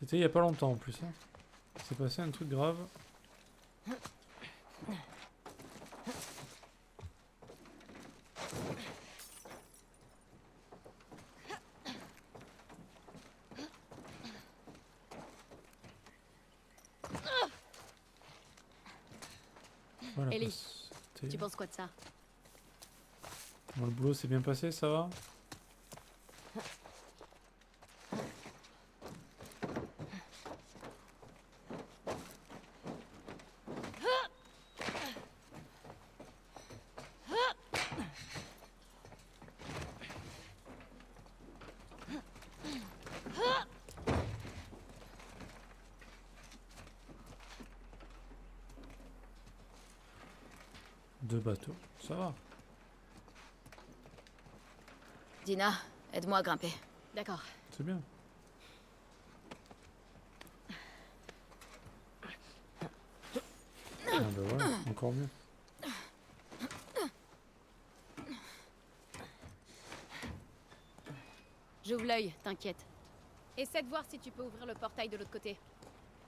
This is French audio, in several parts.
C'était il y a pas longtemps en plus. Hein. C'est passé un truc grave. Voilà. Ellie, tu penses quoi de ça? Bon, le boulot s'est bien passé, ça va? Deux bateaux, ça va. Dina, aide-moi à grimper. D'accord. C'est bien. Ah bah ouais, encore mieux. J'ouvre l'œil, t'inquiète. Essaie de voir si tu peux ouvrir le portail de l'autre côté.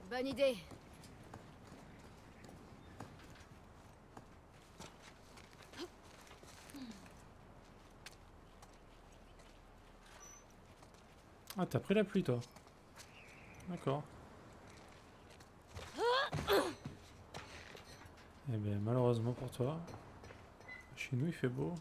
Bonne idée. Ah, t'as pris la pluie, toi. D'accord. Eh bien, malheureusement pour toi, chez nous, il fait beau.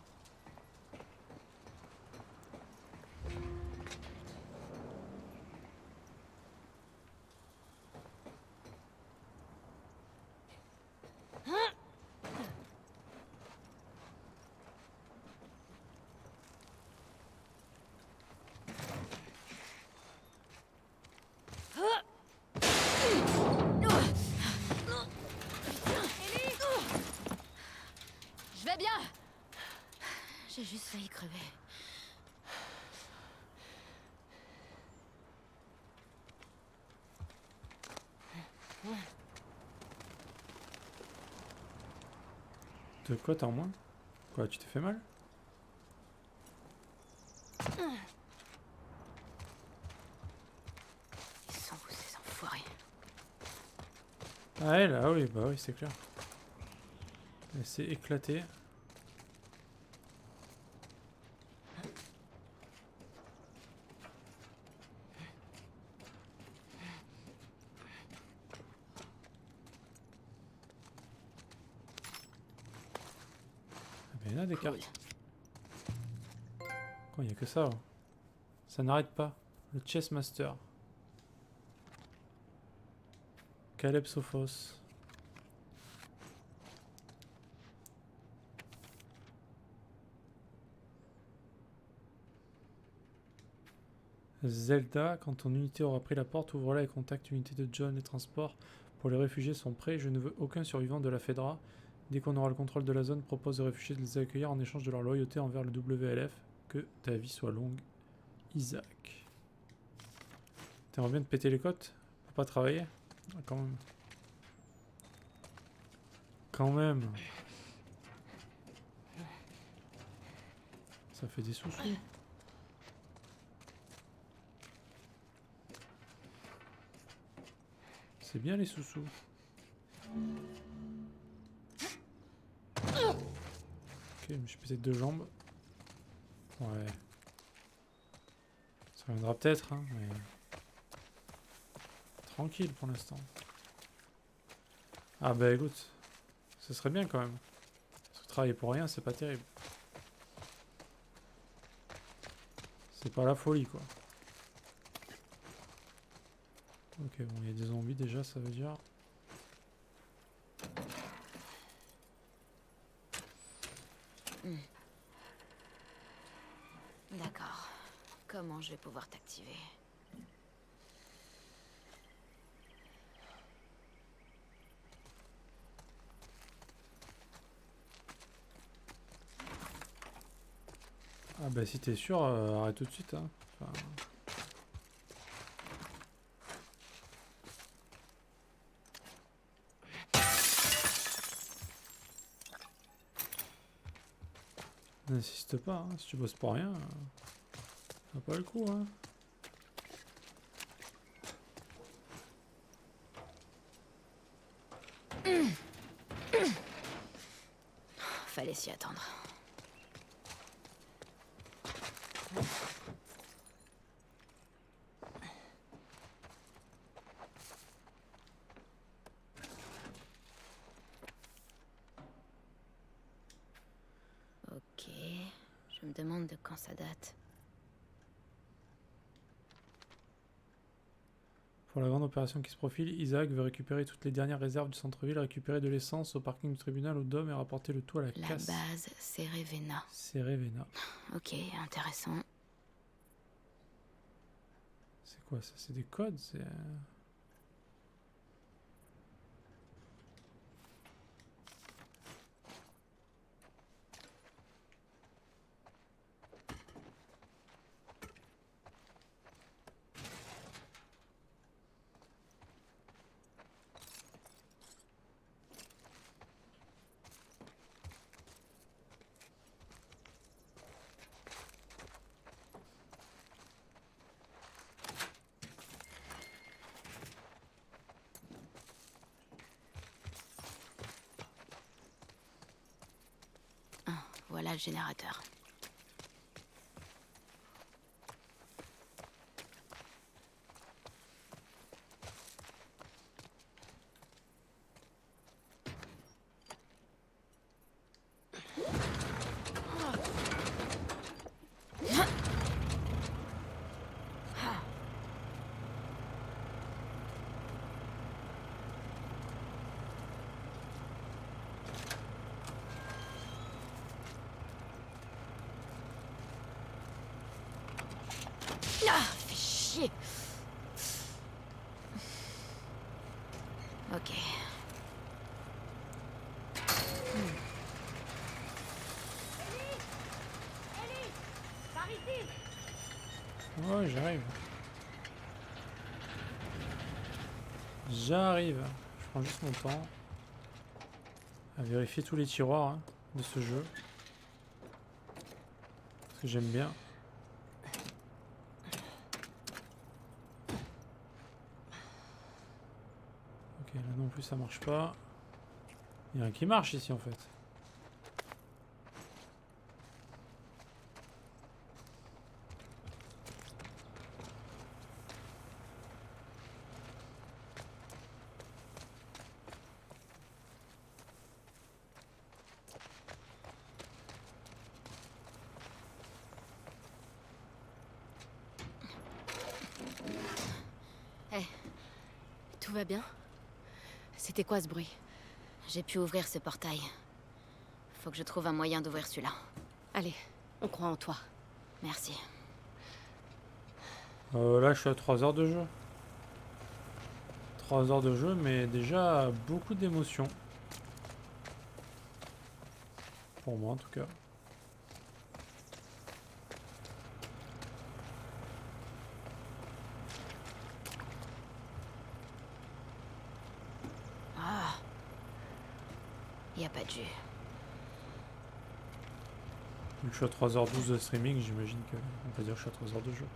Je vais bien. J'ai juste failli crever. De quoi t'as en moins? Quoi, tu t'es fait mal? Ils sont où ces enfoirés? Ah, elle, ah oui, bah oui, c'est clair. Elle s'est éclatée. Ah, ben, il y en a des cartes. Quoi, il n'y a que ça. Oh. Ça n'arrête pas. Le Chess Master. Caleb Sophos. Zelda, quand ton unité aura pris la porte, ouvre-la et contacte l'unité de John. Les transports pour les réfugiés sont prêts. Je ne veux aucun survivant de la Fedra. Dès qu'on aura le contrôle de la zone, propose aux réfugiés de les accueillir en échange de leur loyauté envers le WLF. Que ta vie soit longue, Isaac. T'aimerais bien de péter les côtes pour pas travailler? Ah, quand même. Quand même. Ça fait des sous-sous. C'est bien les sous-sous. Ok, je me suis pété deux jambes. Ouais. Ça viendra peut-être, hein, mais... Tranquille pour l'instant. Ah bah écoute, ce serait bien quand même. Parce que travailler pour rien, c'est pas terrible. C'est pas la folie, quoi. Ok, bon, il y a des zombies déjà, ça veut dire... D'accord. Comment je vais pouvoir t'activer? Ah bah si t'es sûr, arrête tout de suite, hein. Enfin... N'insiste pas, hein. Si tu bosses pour rien, ça n'a pas le coup, hein. fallait s'y attendre. Ok, je me demande de quand ça date. Pour la grande opération qui se profile, Isaac veut récupérer toutes les dernières réserves du centre-ville, récupérer de l'essence au parking du tribunal au dôme et rapporter le tout à la La casse. base, c'est Ravenna. C'est Ravenna. Ok, intéressant. C'est quoi ça? C'est des codes? C'est... Voilà le générateur. Ah, fais chier. Ok. Ouais, j'arrive. J'arrive. Je prends juste mon temps à vérifier tous les tiroirs hein, de ce jeu. Parce que j'aime bien. Ok, là non plus ça marche pas. Il y a un qui marche ici en fait. Tout va bien? C'était quoi ce bruit? J'ai pu ouvrir ce portail. Faut que je trouve un moyen d'ouvrir celui-là. Allez, on croit en toi. Merci. Là je suis à 3 heures de jeu. 3 heures de jeu mais déjà beaucoup d'émotions. Pour moi en tout cas. Ah. Y a pas de jus. Donc je suis à 3h12 de streaming, j'imagine que on peut dire que je suis à 3 heures de jeu.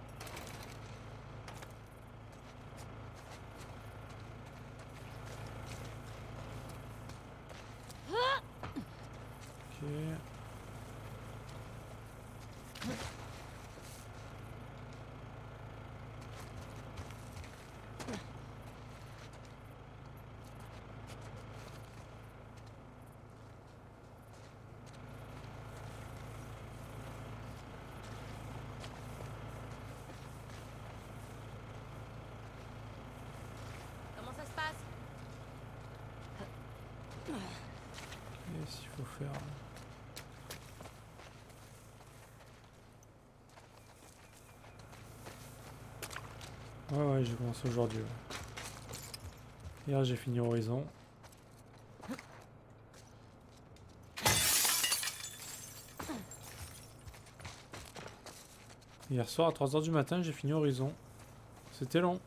Ok. Comment ça se passe? Qu'est-ce qu'il faut faire? Ouais, j'ai commencé aujourd'hui. Ouais. Hier, j'ai fini Horizon. Hier soir, à 3 heures du matin, j'ai fini Horizon. C'était long.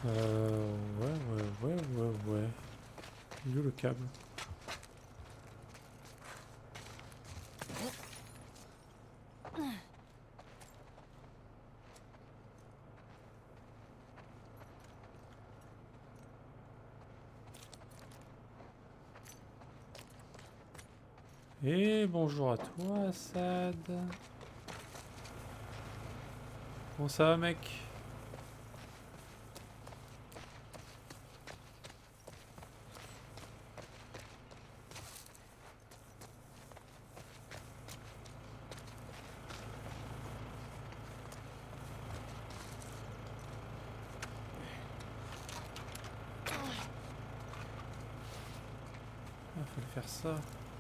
Ouais. Il est où le câble? Et bonjour à toi, Sad. Comment ça va, mec? Ah, fallait faire ça.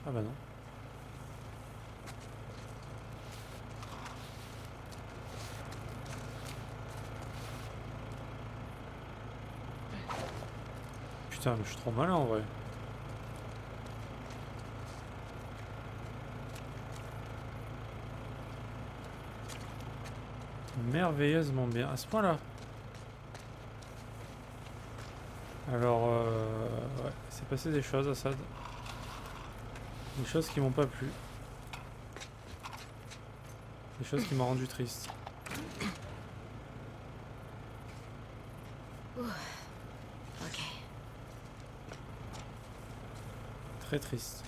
Ah bah non. Putain, mais je suis trop malin en vrai. Merveilleusement bien. À ce point-là. Alors, ouais, c'est passé des choses à Sad. Des choses qui m'ont pas plu. Des choses qui m'ont rendu triste. Ok. Très triste.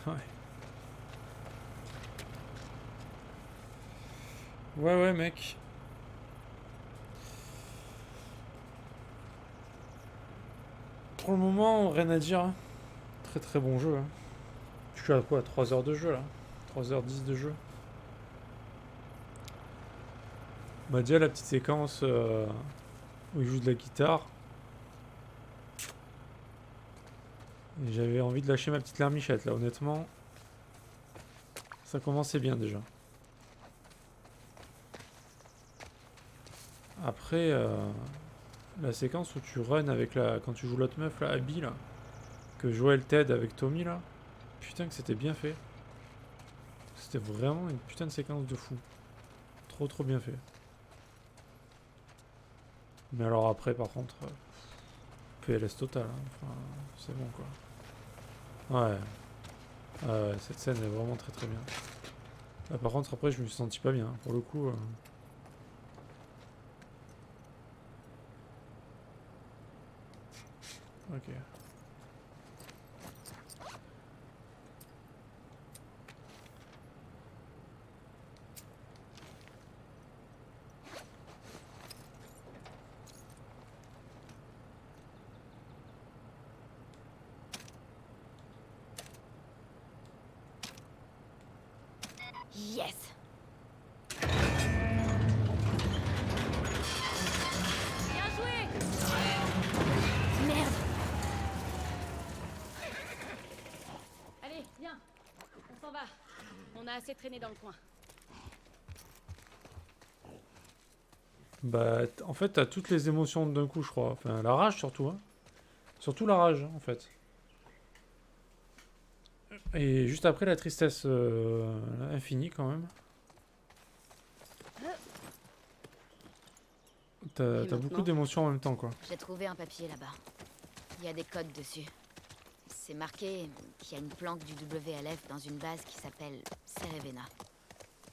Ouais. Ouais, mec. Pour le moment, rien à dire. Très bon jeu. Je suis à quoi? 3 heures de jeu là? 3h10 de jeu. Bah déjà la petite séquence où il joue de la guitare. Et j'avais envie de lâcher ma petite larmichette là, honnêtement. Ça commençait bien déjà. Après, la séquence où tu runs avec la... Quand tu joues l'autre meuf là, Abby là. Que Joel t'aide avec Tommy là. Putain que c'était bien fait. C'était vraiment une putain de séquence de fou. Trop bien fait. Mais alors après par contre... PLS total. Hein. Enfin, c'est bon quoi. Ouais. Cette scène est vraiment très bien. Là, par contre après je me suis senti pas bien. Pour le coup... Ok. Yes. Bien joué. Merde. Allez, viens. On s'en va. On a assez traîné dans le coin. Bah, en fait, t'as toutes les émotions d'un coup, je crois. Enfin, la rage surtout, hein. Surtout la rage, en fait. Et juste après, la tristesse infinie, quand même. T'as beaucoup d'émotions en même temps, quoi. J'ai trouvé un papier là-bas. Il y a des codes dessus. C'est marqué qu'il y a une planque du WLF dans une base qui s'appelle Cerevena.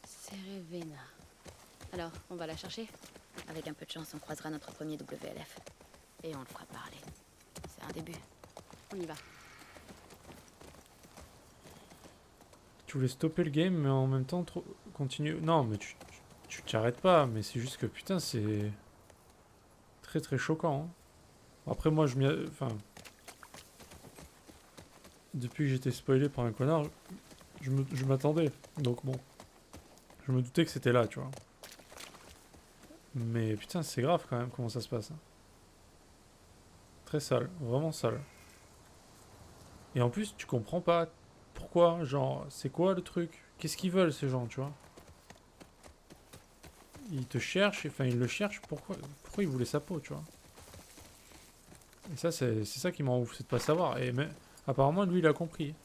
Cerevena. Alors, on va la chercher? Avec un peu de chance, on croisera notre premier WLF. Et on le fera parler. C'est un début. On y va. Tu voulais stopper le game, mais en même temps, continuer. Non, mais tu t'arrêtes pas, mais c'est juste que putain, c'est très choquant. Hein. Après, moi, enfin, depuis que j'étais spoilé par un connard, je m'attendais. Donc bon, je me doutais que c'était là, tu vois. Mais putain, c'est grave quand même comment ça se passe. Hein. Très sale, vraiment sale. Et en plus, tu comprends pas pourquoi, genre, c'est quoi le truc? Qu'est-ce qu'ils veulent ces gens, tu vois? Ils te cherchent, enfin ils le cherchent, pourquoi ils voulaient sa peau, tu vois? Et ça, c'est ça qui m'en ouf, c'est de pas savoir. Et mais, apparemment, lui, il a compris.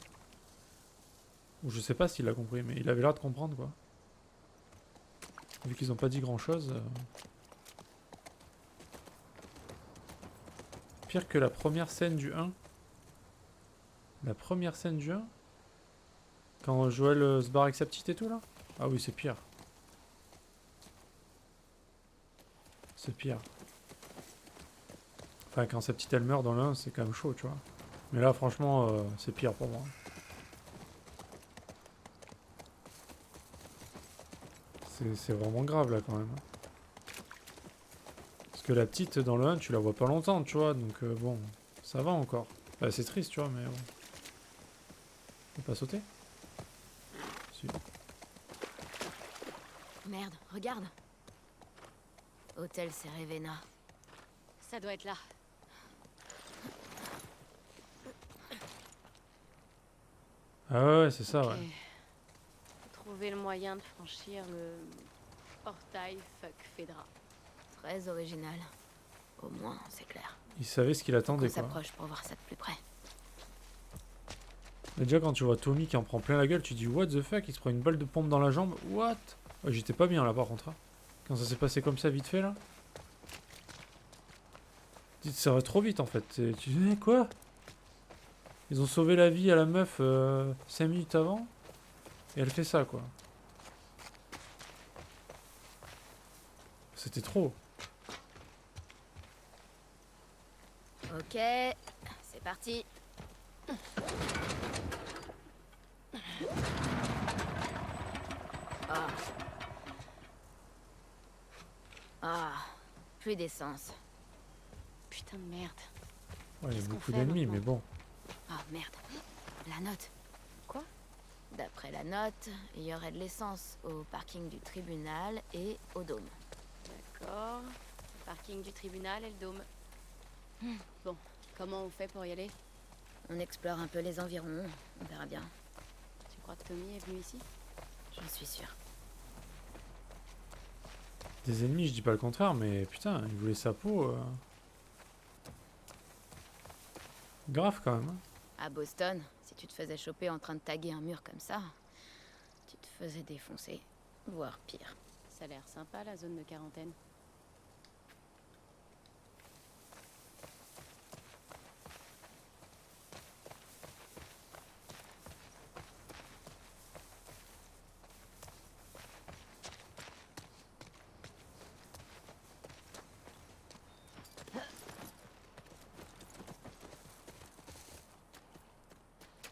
Ou je sais pas s'il a compris, mais il avait l'air de comprendre, quoi. Vu qu'ils ont pas dit grand-chose. Pire que la première scène du 1. La première scène du 1. Quand Joël se barre avec sa petite et tout là. Ah oui, c'est pire. C'est pire. Enfin, quand sa petite elle meurt dans le 1, c'est quand même chaud, tu vois. Mais là, franchement, c'est pire pour moi. C'est vraiment grave là quand même. Parce que la petite dans le 1, tu la vois pas longtemps, tu vois. Donc bon, ça va encore. Bah, c'est triste, tu vois, mais bon. Faut pas sauter. Si. Merde, regarde. Hôtel Cerevena. Ça doit être là. Ah ouais, c'est ça, Ok. ouais. Trouver le moyen de franchir le portail Fuck Fedra. Très original. Au moins, c'est clair. Il savait ce qu'il On attendait, quoi. s'approche pour voir ça de plus près. Mais déjà, quand tu vois Tommy qui en prend plein la gueule, tu dis what the fuck, il se prend une balle de pompe dans la jambe. What? Ouais, j'étais pas bien là, par contre. Hein. Quand ça s'est passé comme ça, vite fait, là. Ça va trop vite, en fait. Tu dis, quoi? Ils ont sauvé la vie à la meuf 5 minutes avant. Et elle fait ça, quoi. C'était trop. Ok, c'est parti. Ah. Ah, plus d'essence. Putain de merde. Ouais, il y a Qu'est-ce qu'on beaucoup fait d'ennemis, maintenant mais bon. Ah merde, la note. Quoi? D'après la note, il y aurait de l'essence au parking du tribunal et au dôme. D'accord. Parking du tribunal et le dôme. Bon, comment on fait pour y aller? On explore un peu les environs, on verra bien. Tu crois que Tommy est venu ici? J'en suis sûre. Des ennemis, je dis pas le contraire, mais putain, il voulait sa peau. Grave quand même. Hein. À Boston, si tu te faisais choper en train de taguer un mur comme ça, tu te faisais défoncer, voire pire. Ça a l'air sympa la zone de quarantaine.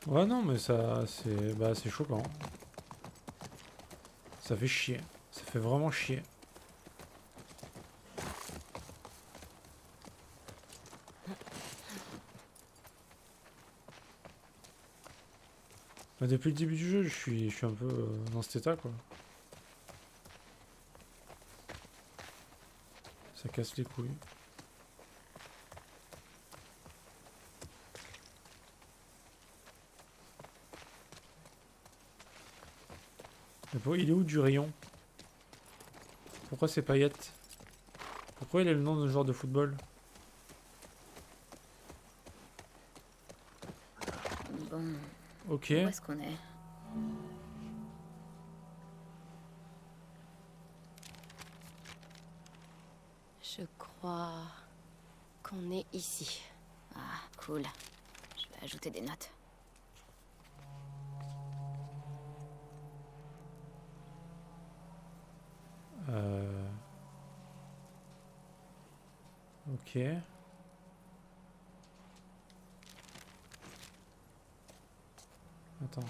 Ouais, non, mais ça, c'est bah, c'est choquant. Ça fait chier. Ça fait vraiment chier. Bah, depuis le début du jeu, je suis un peu dans cet état, quoi. Ça casse les couilles. Il est où du rayon? Pourquoi c'est paillettes? Pourquoi il a le nom d'un joueur de football? Bon, Ok. où est-ce qu'on est? Je crois qu'on est ici. Ah, cool. Je vais ajouter des notes. Ok. Attends.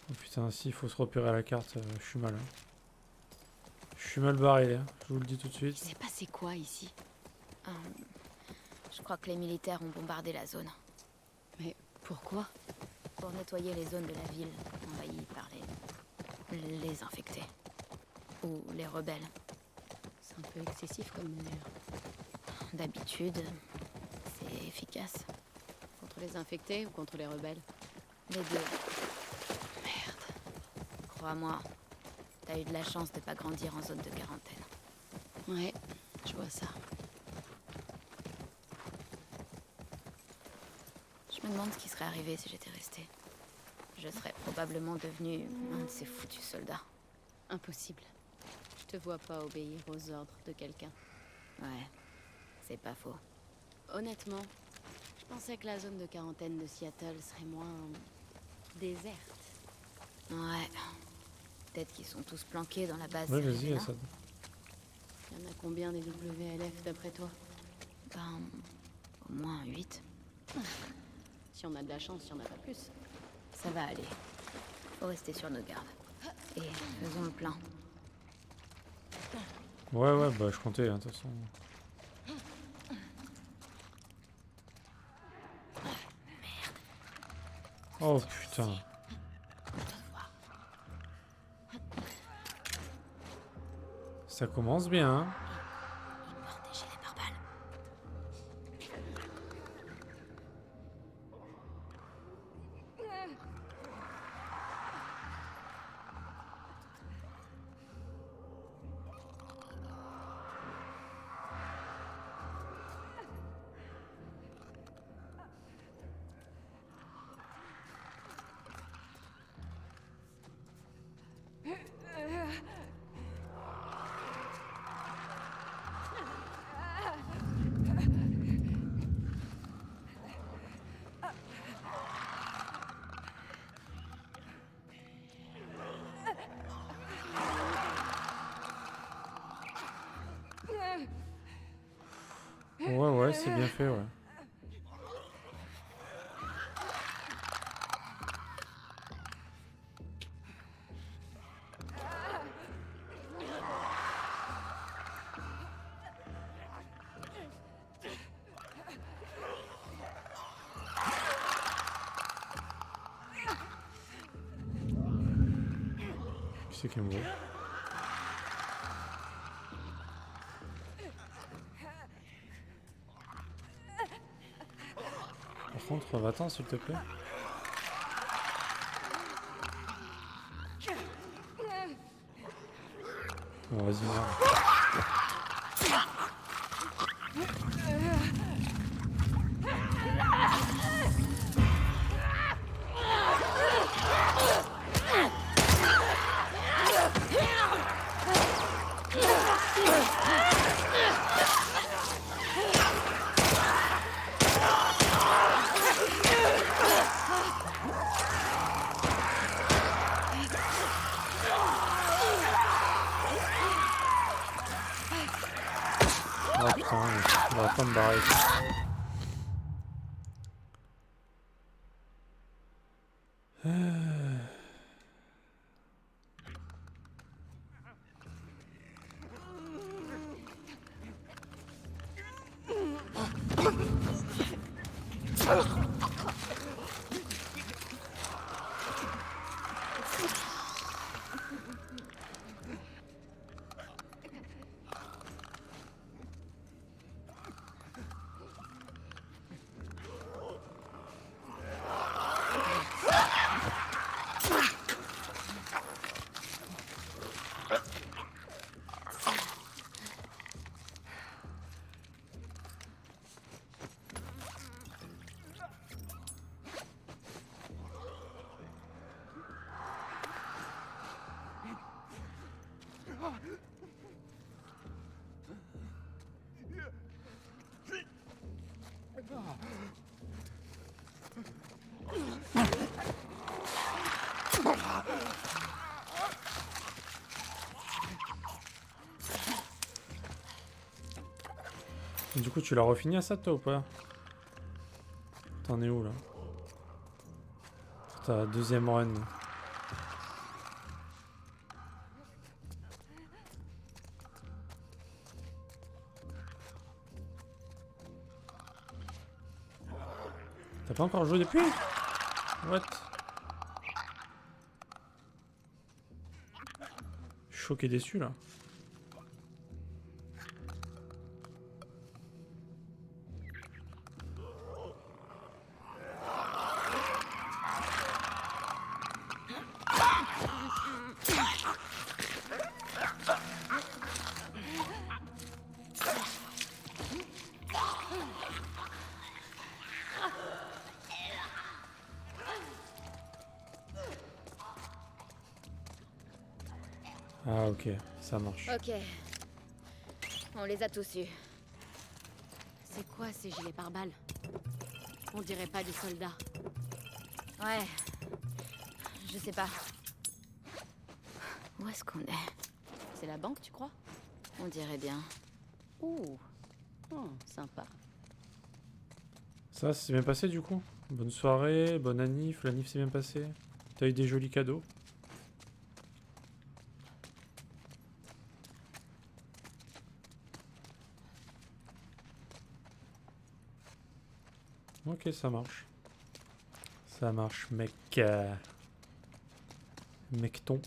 Oh putain, si, il faut se repérer à la carte, je suis mal. Hein. Je suis mal barré, hein, je vous le dis tout de Il suite. s'est passé quoi ici? Je crois que les militaires ont bombardé la zone. Mais pourquoi? Pour nettoyer les zones de la ville envahies par les infectés. Ou les rebelles. C'est un peu excessif comme mesure. D'habitude, c'est efficace. Contre les infectés ou contre les rebelles? Les deux. Merde. Crois-moi, t'as eu de la chance de pas grandir en zone de quarantaine. Ouais, je vois ça. Je me demande ce qui serait arrivé si j'étais restée. je serais probablement devenu un de ces foutus soldats. Impossible. Je te vois pas obéir aux ordres de quelqu'un. Ouais, c'est pas faux. Honnêtement, je pensais que la zone de quarantaine de Seattle serait moins... déserte. Ouais. Peut-être qu'ils sont tous planqués dans la base Ouais, vas-y, Cerevena. Assad. Il y en a combien des WLF d'après toi? Ben, au moins 8. Si on a de la chance, il y en a pas plus. Ça va aller. Faut rester sur nos gardes. Et faisons le plein. Ouais, bah je comptais, hein, de toute façon. Oh putain. Ça commence bien, hein. Protéger les pare-balles. Ouais, c'est bien fait, ouais. Qui c'est qui me voit? Par contre, va-t'en s'il te plaît. Bon, vas-y, merde. Oh putain, on va pas me barrer. Du coup, tu l'as refini à ça, toi, ou pas? T'en es où, là? Ta deuxième run. T'as pas encore joué depuis? What? Je suis choqué déçu, là. Ah ok, ça marche. Ok. On les a tous eus. C'est quoi ces gilets pare-balles? On dirait pas des soldats. Ouais. Je sais pas. Où est-ce qu'on est? C'est la banque, tu crois? On dirait bien. Ouh. Oh, sympa. Ça s'est bien passé du coup? Bonne soirée, bonne anniv, la nif s'est bien passée. T'as eu des jolis cadeaux. Ok, ça marche. Ça marche, mec. Mecton.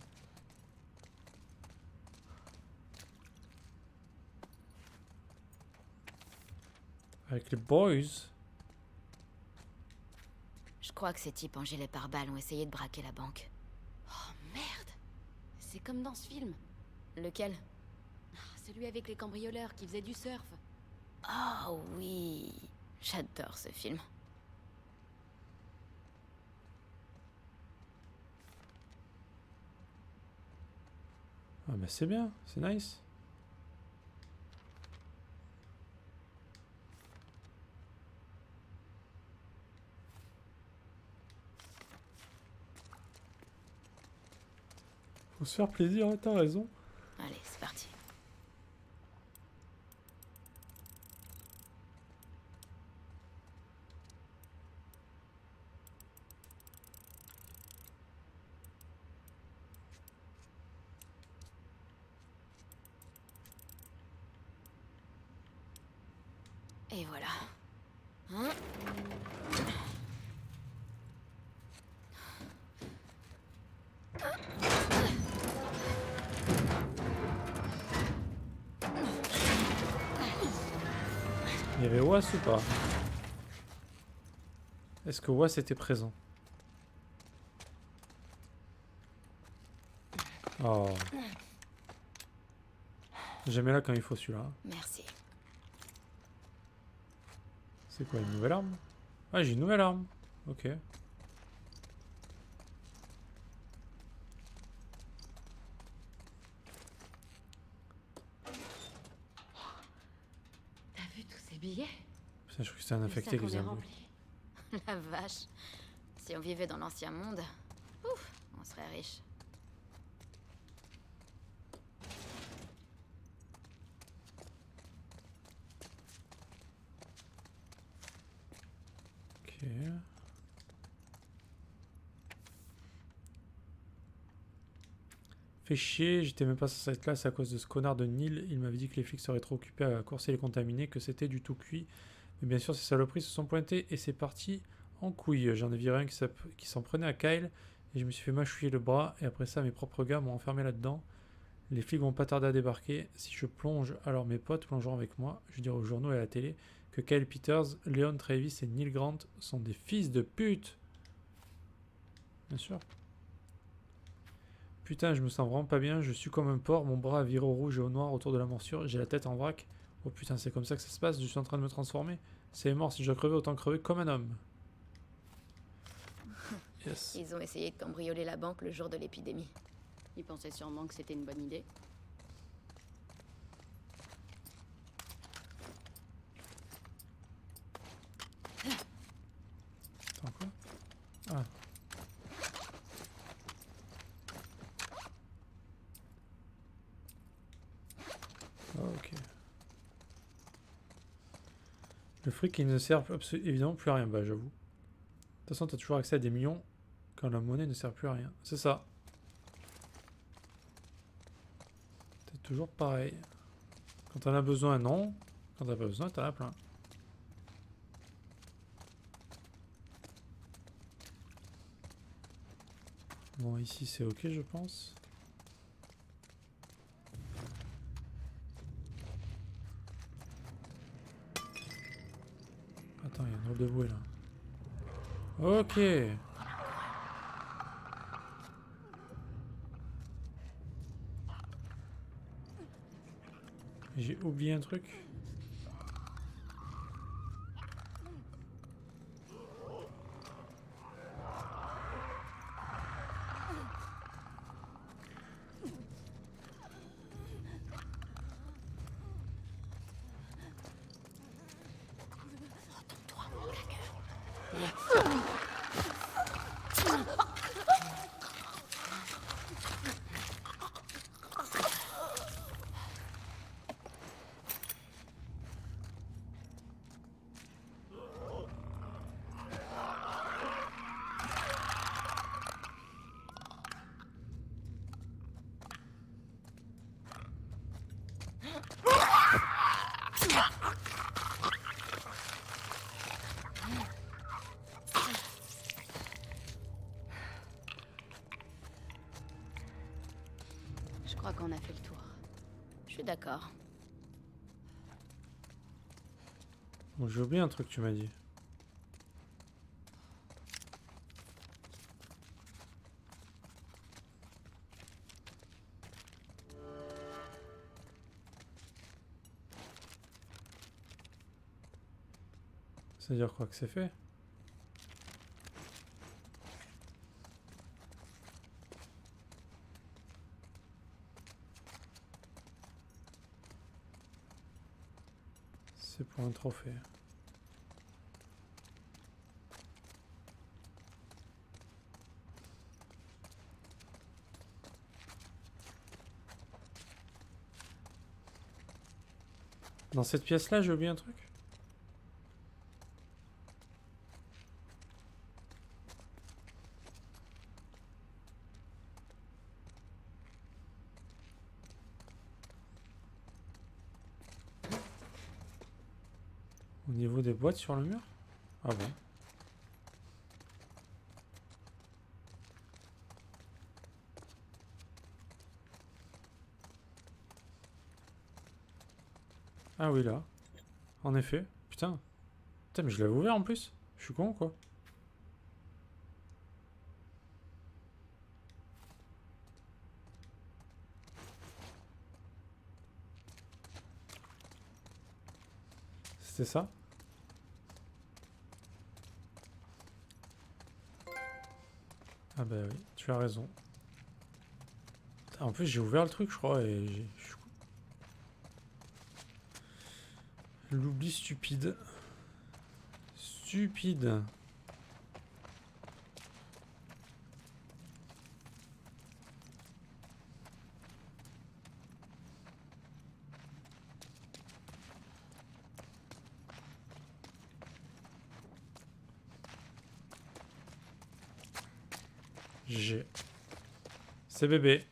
Avec les boys. Je crois que ces types en gilet pare-balles ont essayé de braquer la banque. Oh merde! C'est comme dans ce film. Lequel? Celui avec les cambrioleurs qui faisaient du surf. Oh oui. J'adore ce film. Ah bah c'est bien, c'est nice. Faut se faire plaisir, hein, t'as raison. Allez, c'est parti. Et voilà. Hein? Il y avait Was ou pas? Est-ce que Was était présent? Oh. Jamais là quand il faut celui-là. Merci. C'est quoi, une nouvelle arme? Ah, j'ai une nouvelle arme. Ok. T'as vu tous ces billets? Putain, je crois que c'était un Le infecté sac qui en faisait est un bruit. rempli. La vache. Si on vivait dans l'ancien monde, ouf, on serait riche. Ok. Fait chier, j'étais même pas censé être là, c'est à cause de ce connard de Neil. Il m'avait dit que les flics seraient trop occupés à courser les contaminés, que c'était du tout cuit. Mais bien sûr, ces saloperies se sont pointées et c'est parti en couille. J'en ai viré un qui s'en prenait à Kyle et je me suis fait mâchouiller le bras. Et après ça, mes propres gars m'ont enfermé là-dedans. Les flics vont pas tarder à débarquer. Si je plonge, alors mes potes plongeront avec moi. Je dirai aux journaux et à la télé que Kyle Peters, Leon Travis et Neil Grant sont des fils de pute. Bien sûr. Putain, je me sens vraiment pas bien, je suis comme un porc, mon bras a viré au rouge et au noir autour de la morsure, j'ai la tête en vrac. Oh putain, c'est comme ça que ça se passe, je suis en train de me transformer. C'est mort, si je dois crever, autant crever comme un homme. Yes. Ils ont essayé de cambrioler la banque le jour de l'épidémie. Ils pensaient sûrement que c'était une bonne idée. Attends, quoi? Ah. Oh, ok. Le fric, il ne sert évidemment plus à rien, bah j'avoue. De toute façon, t'as toujours accès à des millions quand la monnaie ne sert plus à rien. C'est ça. C'est toujours pareil. Quand t'en as besoin, non. Quand t'as pas besoin, t'en as plein. Bon, ici c'est ok, je pense. Attends, il y a un drôle de bruit là. Ok. J'ai oublié un truc. Je crois qu'on a fait le tour. Je suis d'accord. Bon, j'ai oublié un truc que tu m'as dit. Ça veut dire quoi que c'est fait? C'est pour un trophée. Dans cette pièce-là, j'ai oublié un truc? Au niveau des boîtes sur le mur? Ah bon? Ah oui, là. En effet. Putain. Putain, mais je l'avais ouvert en plus. Je suis con, quoi. C'était ça? Ah bah oui, tu as raison. Putain, en plus, j'ai ouvert le truc, je crois, et je suis con. L'oubli stupide. Stupide. G. C'est bébé.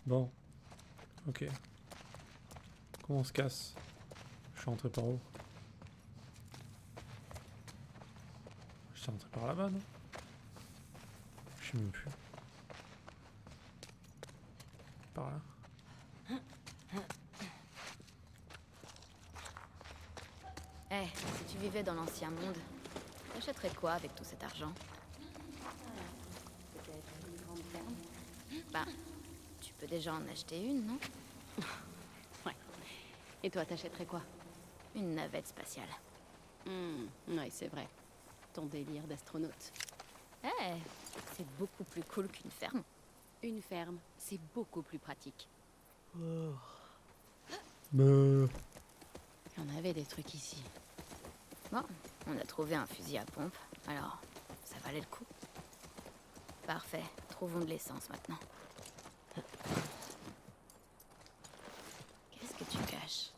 Bon. Ok. Comment on se casse? Je suis rentré par où? Je suis rentré par là-bas, non? Je sais même plus. Par là. Eh, si tu vivais dans l'ancien monde, t'achèterais quoi avec tout cet argent? Peut-être une grande ferme. Bah, tu peux déjà en acheter une, non? Ouais. Et toi, t'achèterais quoi? Une navette spatiale. Ouais, c'est vrai. Ton délire d'astronaute. Eh, c'est beaucoup plus cool qu'une ferme. Une ferme, c'est beaucoup plus pratique. Bah... Il y en avait des trucs ici. Bon, on a trouvé un fusil à pompe, alors ça valait le coup. Parfait, trouvons de l'essence maintenant. Qu'est-ce que tu caches?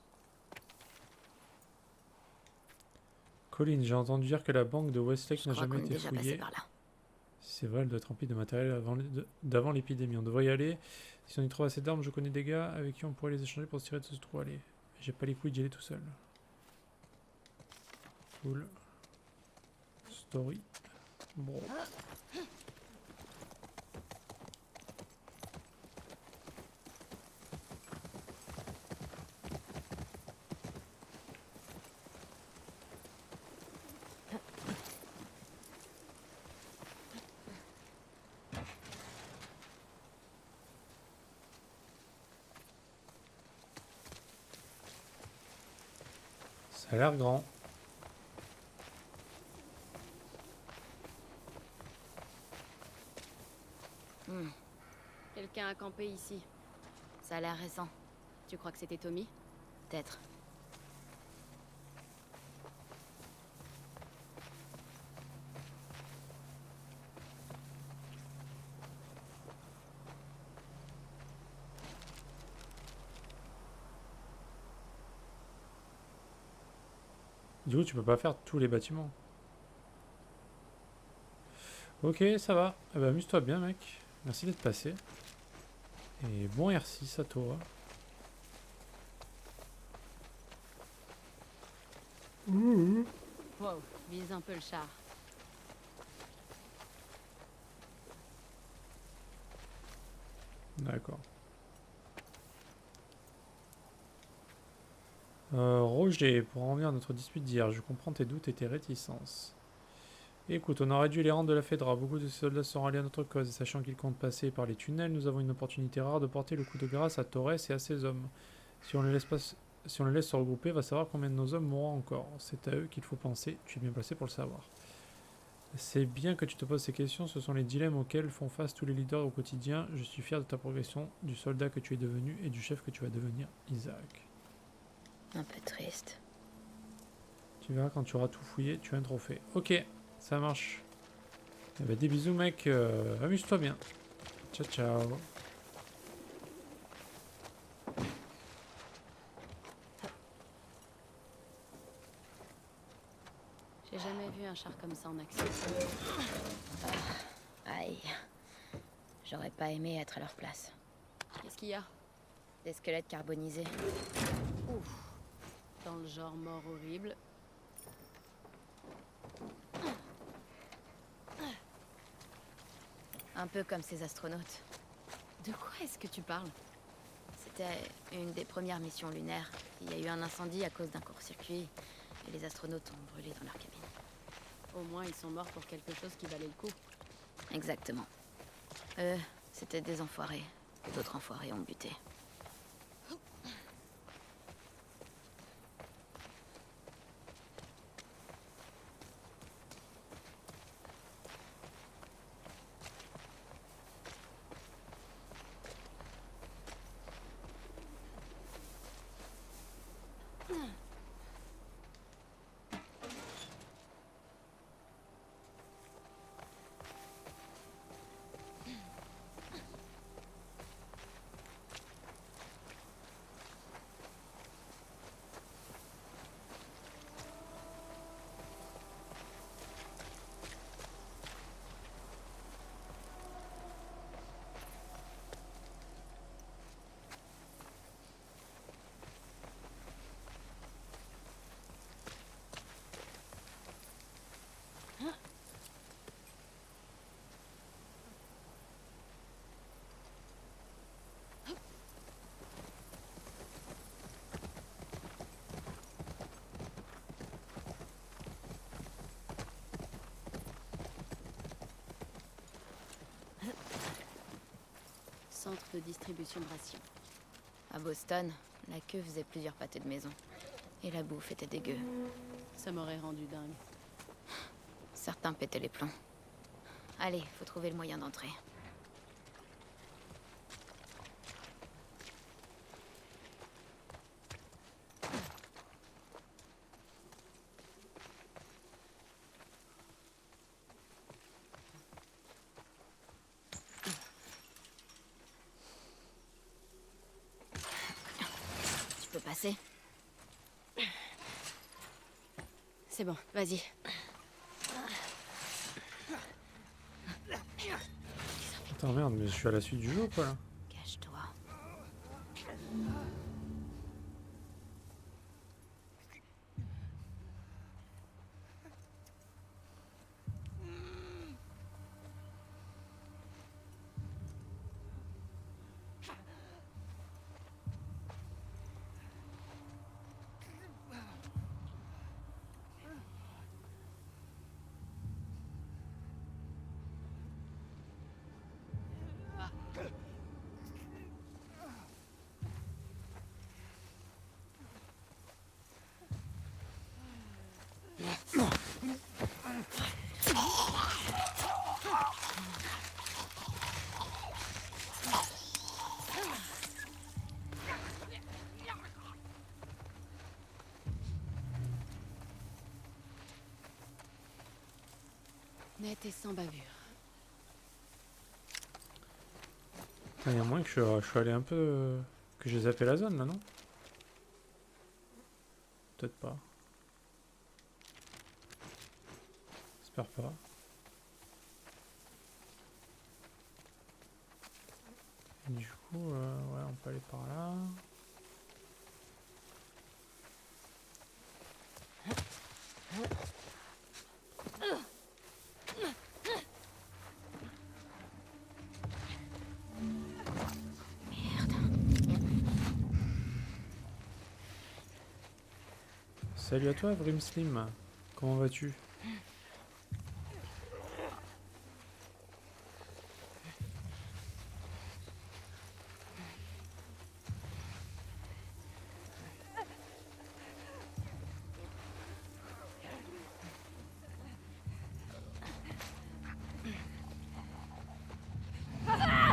Colin, j'ai entendu dire que la banque de Westlake Je n'a crois jamais qu'on est été déjà passé fouillée. par là. Si c'est vrai, elle doit être remplie de matériel d'avant l'épidémie. On devrait y aller. Si on y trouve assez d'armes, je connais des gars avec qui on pourrait les échanger pour se tirer de ce trou. Allez, j'ai pas les couilles d'y aller tout seul. Cool. Story. Bon. Ça a l'air grand. Quelqu'un a campé ici. Ça a l'air récent. Tu crois que c'était Tommy? Peut-être. Du coup, tu peux pas faire tous les bâtiments. Ok, ça va. Eh ben, amuse-toi bien, mec. Merci d'être passé. Et bon R6 à toi. Wow, vise un peu le char. D'accord. Roger, pour en revenir à notre dispute d'hier, je comprends tes doutes et tes réticences. Écoute, on a réduit les rangs de la Fedra, beaucoup de soldats sont ralliés à notre cause, et sachant qu'ils comptent passer par les tunnels, nous avons une opportunité rare de porter le coup de grâce à Torres et à ses hommes. Si on les laisse pas, si on les laisse se regrouper, va savoir combien de nos hommes mourront encore. C'est à eux qu'il faut penser, tu es bien placé pour le savoir. C'est bien que tu te poses ces questions, ce sont les dilemmes auxquels font face tous les leaders au quotidien. Je suis fier de ta progression, du soldat que tu es devenu et du chef que tu vas devenir, Isaac. Un peu triste. Tu verras quand tu auras tout fouillé, tu as un trophée. Ok, ça marche. Eh ben, des bisous mec, amuse-toi bien. Ciao ciao. J'ai jamais vu un char comme ça en action. Aïe. J'aurais pas aimé être à leur place. Qu'est-ce qu'il y a? Des squelettes carbonisés. Ouf. Dans le genre mort horrible. Un peu comme ces astronautes. De quoi est-ce que tu parles? C'était une des premières missions lunaires. Il y a eu un incendie à cause d'un court-circuit. Et les astronautes ont brûlé dans leur cabine. Au moins, ils sont morts pour quelque chose qui valait le coup. Exactement. Eux, c'était des enfoirés. Que d'autres enfoirés ont buté. Centre de distribution de rations. À Boston, la queue faisait plusieurs pâtés de maison. Et la bouffe était dégueu. Ça m'aurait rendu dingue. Certains pétaient les plombs. Allez, faut trouver le moyen d'entrer. Tu peux passer? C'est bon, vas-y. Putain merde, mais je suis à la suite du jeu ou quoi là? Cache-toi. Net et sans bavure. Il y a moins que je suis allé un peu... que j'ai zappé la zone là, non? Peut-être pas. J'espère pas. Et du coup, ouais, on peut aller par là. Salut à toi, Vrim Slim. Comment vas-tu?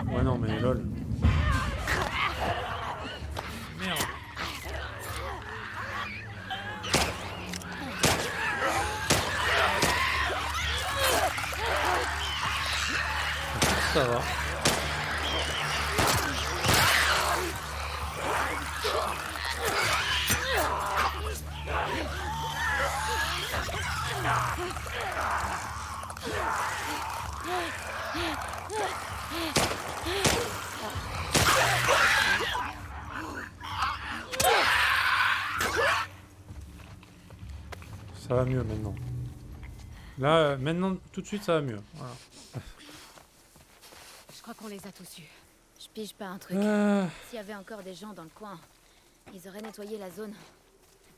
Ouais, non, mais lol. Merde. Ça va. Ça va mieux maintenant. Là, maintenant, tout de suite, ça va mieux. Voilà. Je crois qu'on les a tous eus. Je pige pas un truc. Ah, S'il y avait encore des gens dans le coin, ils auraient nettoyé la zone.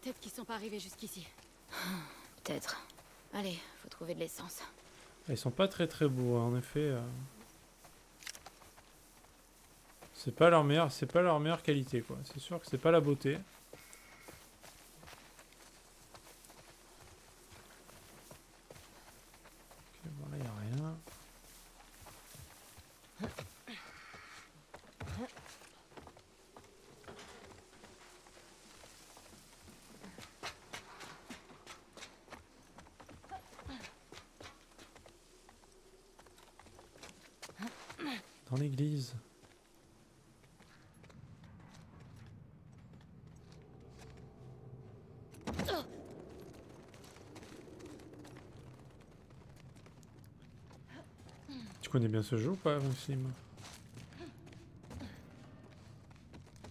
Peut-être qu'ils sont pas arrivés jusqu'ici. Peut-être. Allez, faut trouver de l'essence. ils sont pas très très beaux, hein, en effet. C'est pas leur meilleure qualité, quoi. C'est sûr que c'est pas la beauté. Ok, bon là y a rien. Dans l'église. Tu connais bien ce jeu ou pas, Maxime?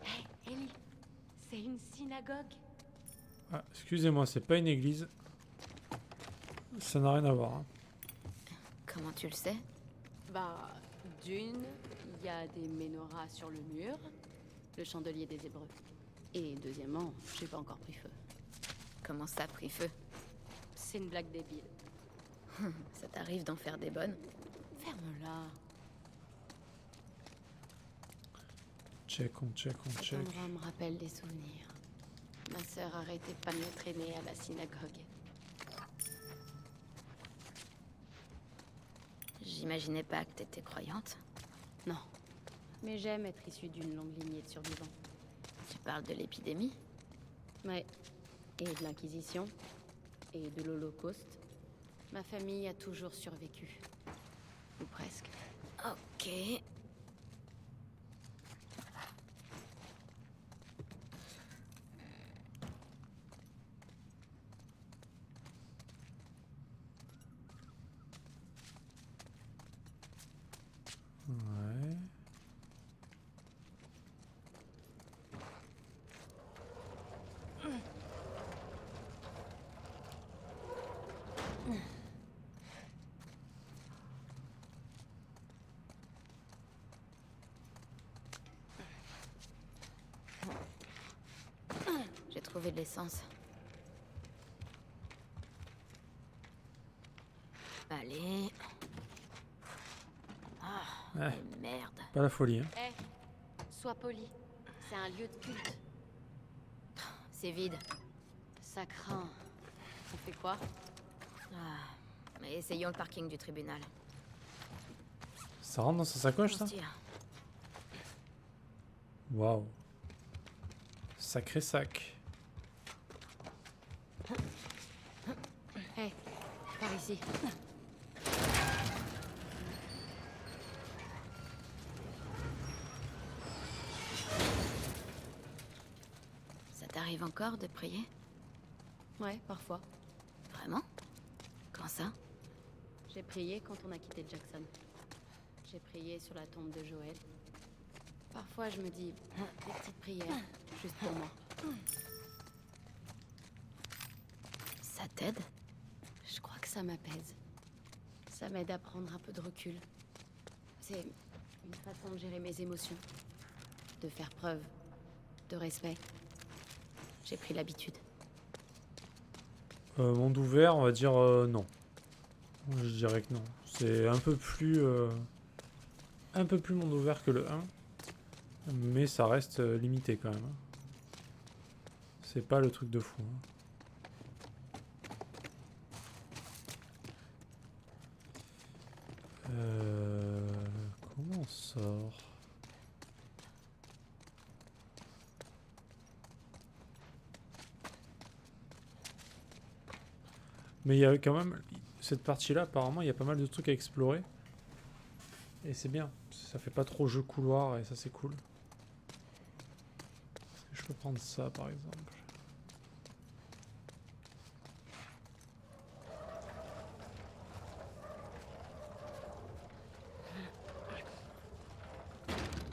Hé, Ellie, c'est une synagogue. Ah, excusez-moi, c'est pas une église. Ça n'a rien à voir. Hein. Comment tu le sais? Bah, d'une, il y a des menorahs sur le mur, le chandelier des Hébreux. Et deuxièmement, j'ai pas encore pris feu. Comment ça a pris feu? C'est une blague débile. Ça t'arrive d'en faire des bonnes? Ferme-la. Check, on check, on Cet check. endroit me rappelle des souvenirs. Ma sœur arrêtait pas de me traîner à la synagogue. J'imaginais pas que t'étais croyante. Non. Mais j'aime être issue d'une longue lignée de survivants. Tu parles de l'épidémie? Ouais. Et de l'Inquisition. Et de l'Holocauste. Ma famille a toujours survécu. Ou presque. Ok. Ouais. J'ai trouvé de l'essence. Allez. Ah, Ouais. mais merde. Pas la folie, hein. Hé, sois poli. C'est un lieu de culte. C'est vide. Ça craint. On fait quoi? Ah, mais essayons le parking du tribunal. Ça rentre dans sa sacoche, On ça? se tire. Waouh. Sacré sac. Hé, par ici. Ça t'arrive encore de prier? Ouais, parfois. Vraiment? Quand ça? J'ai prié quand on a quitté Jackson. J'ai prié sur la tombe de Joël. Parfois, je me dis des petites prières, juste pour moi. Ça t'aide? Je crois que ça m'apaise. Ça m'aide à prendre un peu de recul. C'est une façon de gérer mes émotions. De faire preuve de respect. J'ai pris l'habitude. Monde ouvert, on va dire non. Je dirais que non. C'est un peu plus monde ouvert que le 1. Mais ça reste limité quand même. Hein. C'est pas le truc de fou. Hein. Comment on sort? Mais il y a quand même... Cette partie-là, apparemment, il y a pas mal de trucs à explorer. Et c'est bien. Ça fait pas trop jeu couloir et ça, c'est cool. Est-ce que je peux prendre ça, par exemple?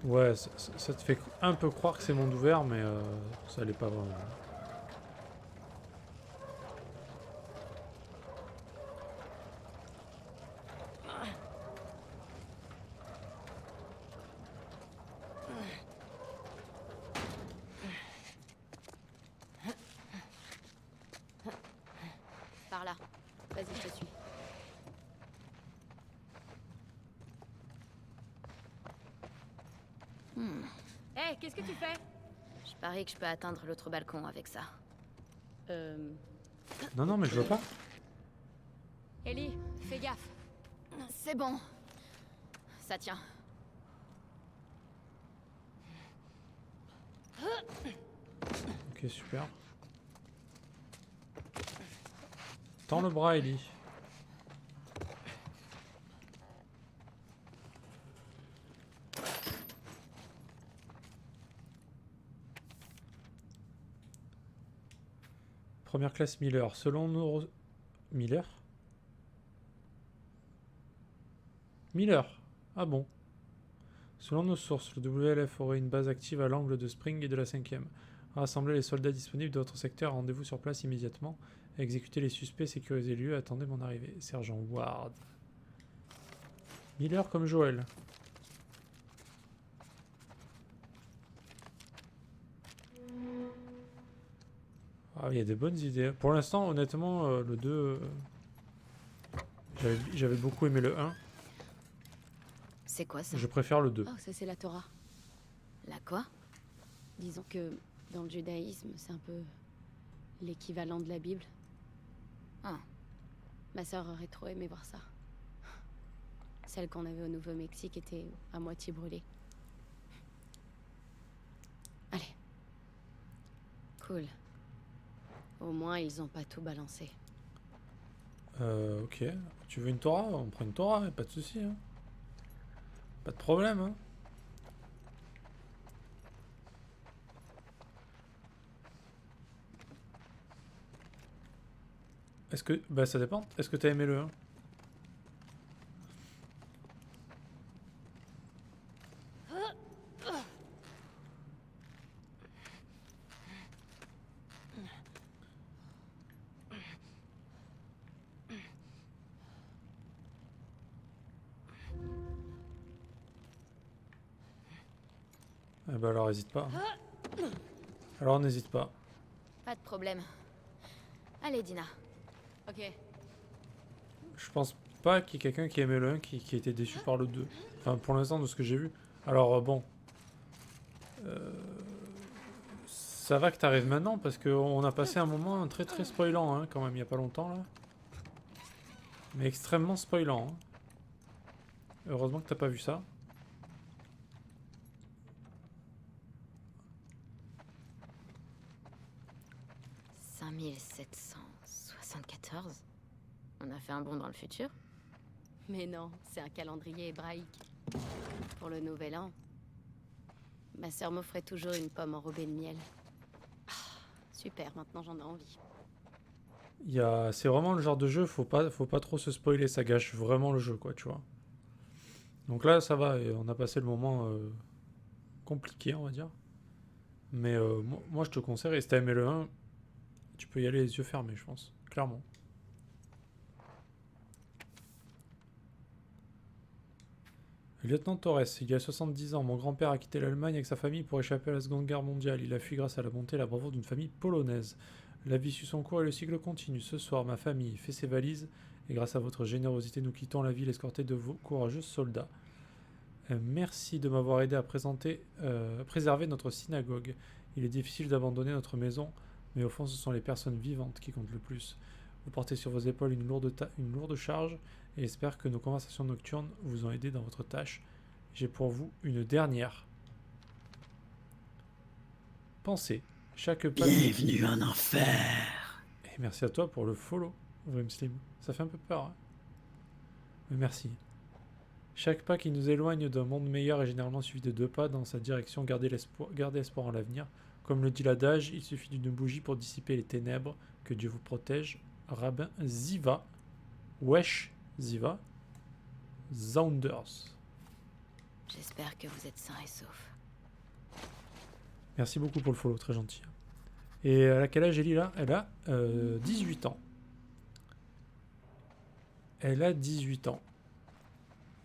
Ouais, ça te fait un peu croire que c'est monde ouvert, mais ça l'est pas vraiment. Par là. Vas-y, je te suis. Hé, qu'est-ce que tu fais? Je parie que je peux atteindre l'autre balcon avec ça. Non, mais je veux pas. Ellie, fais gaffe. C'est bon. Ça tient. Ok, super. Tends le bras, Ellie. Première classe Miller. Selon nos... Miller? Miller. Ah bon. Selon nos sources, le WLF aurait une base active à l'angle de Spring et de la 5e. Rassembler les soldats disponibles de votre secteur, rendez-vous sur place immédiatement. Exécuter les suspects, sécuriser le lieu, attendez mon arrivée. Sergent Ward. Miller comme Joël. Ah, il y a des bonnes idées. Pour l'instant, honnêtement, le 2... j'avais beaucoup aimé le 1. C'est quoi ça? Je préfère le 2. Oh, ça c'est la Torah. La quoi? Disons que dans le judaïsme, c'est un peu l'équivalent de la Bible. Ah. Ma sœur aurait trop aimé voir ça. Celle qu'on avait au Nouveau-Mexique était à moitié brûlée. Allez. Cool. Au moins, ils ont pas tout balancé. Ok. Tu veux une Torah? On prend une Torah, pas de souci. Hein. Pas de problème. Hein. Est-ce que... Bah ça dépend. Est-ce que t'as aimé le 1? Eh bah alors hésite pas. Alors n'hésite pas. Pas de problème. Allez, Dina. Ok. Je pense pas qu'il y ait quelqu'un qui aimait le 1 qui a été déçu par le 2. Enfin pour l'instant de ce que j'ai vu. Alors bon. Ça va que t'arrives maintenant parce qu'on a passé un moment très très spoilant hein, quand même il y a pas longtemps là. Mais extrêmement spoilant. Hein. Heureusement que t'as pas vu ça. « 5774 ?» On a fait un bond dans le futur? Mais non, c'est un calendrier hébraïque. Pour le nouvel an. Ma sœur m'offrait toujours une pomme enrobée de miel. Ah, super, maintenant j'en ai envie. C'est vraiment le genre de jeu, faut pas trop se spoiler, ça gâche vraiment le jeu, quoi, tu vois. Donc là, ça va, et on a passé le moment compliqué, on va dire. Mais moi, je te conseille, et si t'as aimé le 1, tu peux y aller les yeux fermés, je pense, clairement. Lieutenant Torres, il y a 70 ans, mon grand-père a quitté l'Allemagne avec sa famille pour échapper à la Seconde Guerre mondiale. Il a fui grâce à la bonté et la bravoure d'une famille polonaise. La vie suit son cours et le cycle continue. Ce soir, ma famille fait ses valises et grâce à votre générosité, nous quittons la ville escortés de vos courageux soldats. Merci de m'avoir aidé à préserver notre synagogue. Il est difficile d'abandonner notre maison, mais au fond, ce sont les personnes vivantes qui comptent le plus. Vous portez sur vos épaules une lourde charge et j'espère que nos conversations nocturnes vous ont aidé dans votre tâche. J'ai pour vous une dernière. Pensez, chaque pas... Bienvenue en enfer. Et merci à toi pour le follow, Vrimslim. Ça fait un peu peur, hein. Mais merci. Chaque pas qui nous éloigne d'un monde meilleur est généralement suivi de 2 pas dans sa direction. Gardez espoir en l'avenir. Comme le dit l'adage, il suffit d'une bougie pour dissiper les ténèbres. Que Dieu vous protège. Rabbin Ziva. Wesh Ziva. Zaunders. J'espère que vous êtes sains et saufs. Merci beaucoup pour le follow, très gentil. Et elle a quel âge Ellie là? Elle a 18 ans. Elle a 18 ans.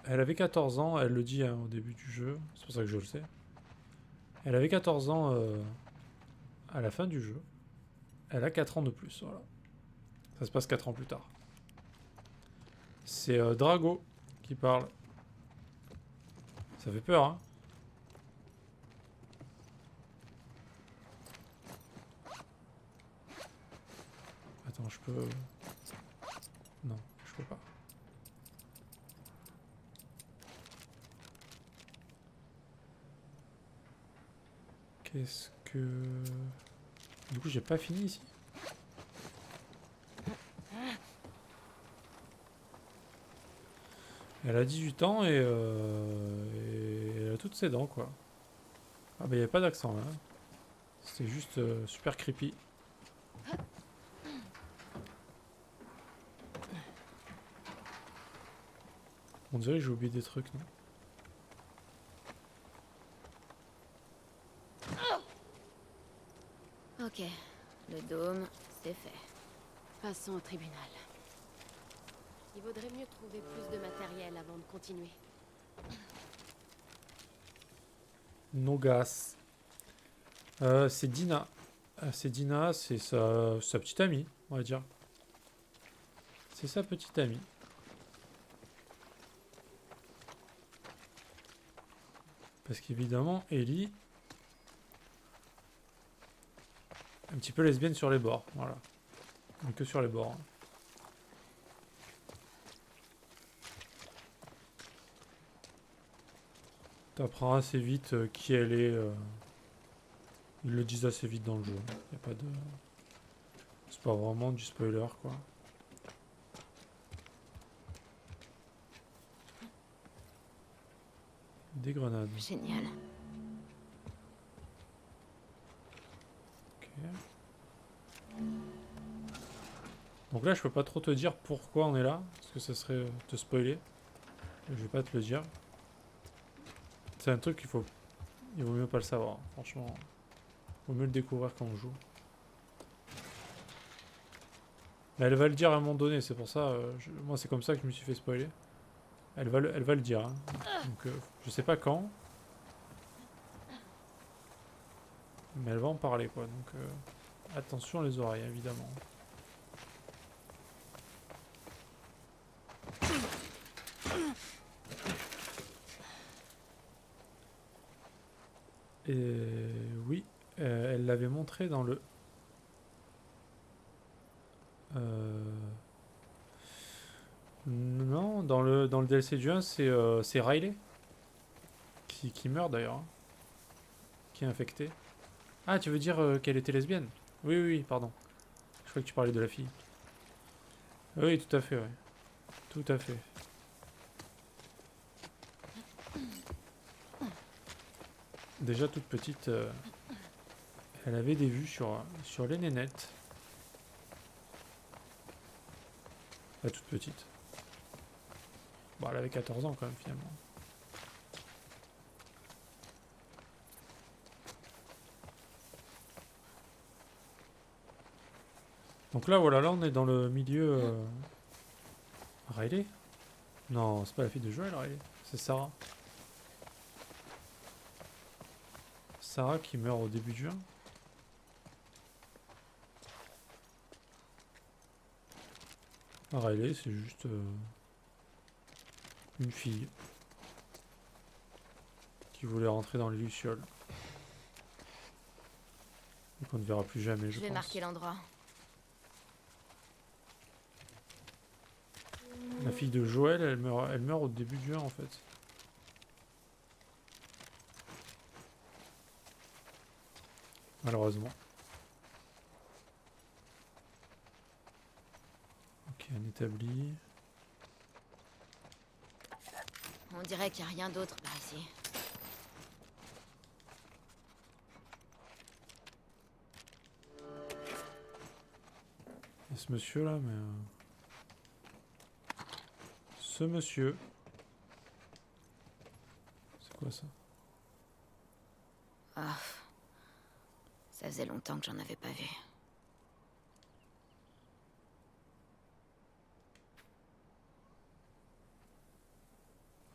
Elle avait 14 ans, elle le dit hein, au début du jeu, c'est pour ça que je le sais. Elle avait 14 ans à la fin du jeu. Elle a 4 ans de plus, voilà. Ça se passe 4 ans plus tard. C'est Drago qui parle. Ça fait peur, hein. Attends, je peux... Non, je peux pas. Qu'est-ce que... Du coup, j'ai pas fini ici. Elle a 18 ans et elle a toutes ses dents, quoi. Ah bah, il n'y a pas d'accent, là. C'est juste super creepy. On dirait que j'ai oublié des trucs, non? Ok, le dôme, c'est fait. Passons au tribunal. Il vaudrait mieux trouver plus de matériel avant de continuer. Nogas. C'est Dina. C'est Dina, c'est sa petite amie, on va dire. C'est sa petite amie. Parce qu'évidemment, Ellie... Un petit peu lesbienne sur les bords, voilà. Mais que sur les bords. Hein. T'apprends assez vite qui elle est. Ils le disent assez vite dans le jeu. Y a pas de... C'est pas vraiment du spoiler, quoi. Des grenades. Génial. Ok. Donc là, je peux pas trop te dire pourquoi on est là, parce que ça serait te spoiler. Je vais pas te le dire. C'est un truc il vaut mieux pas le savoir, franchement. Il vaut mieux le découvrir quand on joue. Mais elle va le dire à un moment donné, c'est pour ça, moi c'est comme ça que je me suis fait spoiler. Elle va le dire, hein. Donc je sais pas quand. Mais elle va en parler, quoi, donc attention les oreilles, évidemment. Et oui, elle l'avait montré dans le... Non, dans le DLC du 1, c'est Riley. Qui meurt d'ailleurs. Hein. Qui est infecté. Ah, tu veux dire qu'elle était lesbienne? Oui, oui, oui, pardon. Je crois que tu parlais de la fille. Oui, tout à fait, ouais. Tout à fait. Déjà toute petite, elle avait des vues sur les nénettes. Elle est toute petite. Bon, elle avait 14 ans quand même finalement. Donc là, voilà, là on est dans le milieu... Riley? Non, c'est pas la fille de Joël, Riley. C'est Sarah. Sarah qui meurt au début du jeu. Riley, c'est juste une fille qui voulait rentrer dans les Lucioles. Et qu'on ne verra plus jamais, je Je vais pense. marquer l'endroit. La fille de Joël, elle meurt au début du jeu en fait. Malheureusement. Ok, un établi. On dirait qu'il n'y a rien d'autre par ici. Il y a ce monsieur là, mais... Ce monsieur... C'est quoi ça? Ah. Ça faisait longtemps que j'en avais pas vu.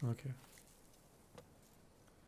Ok.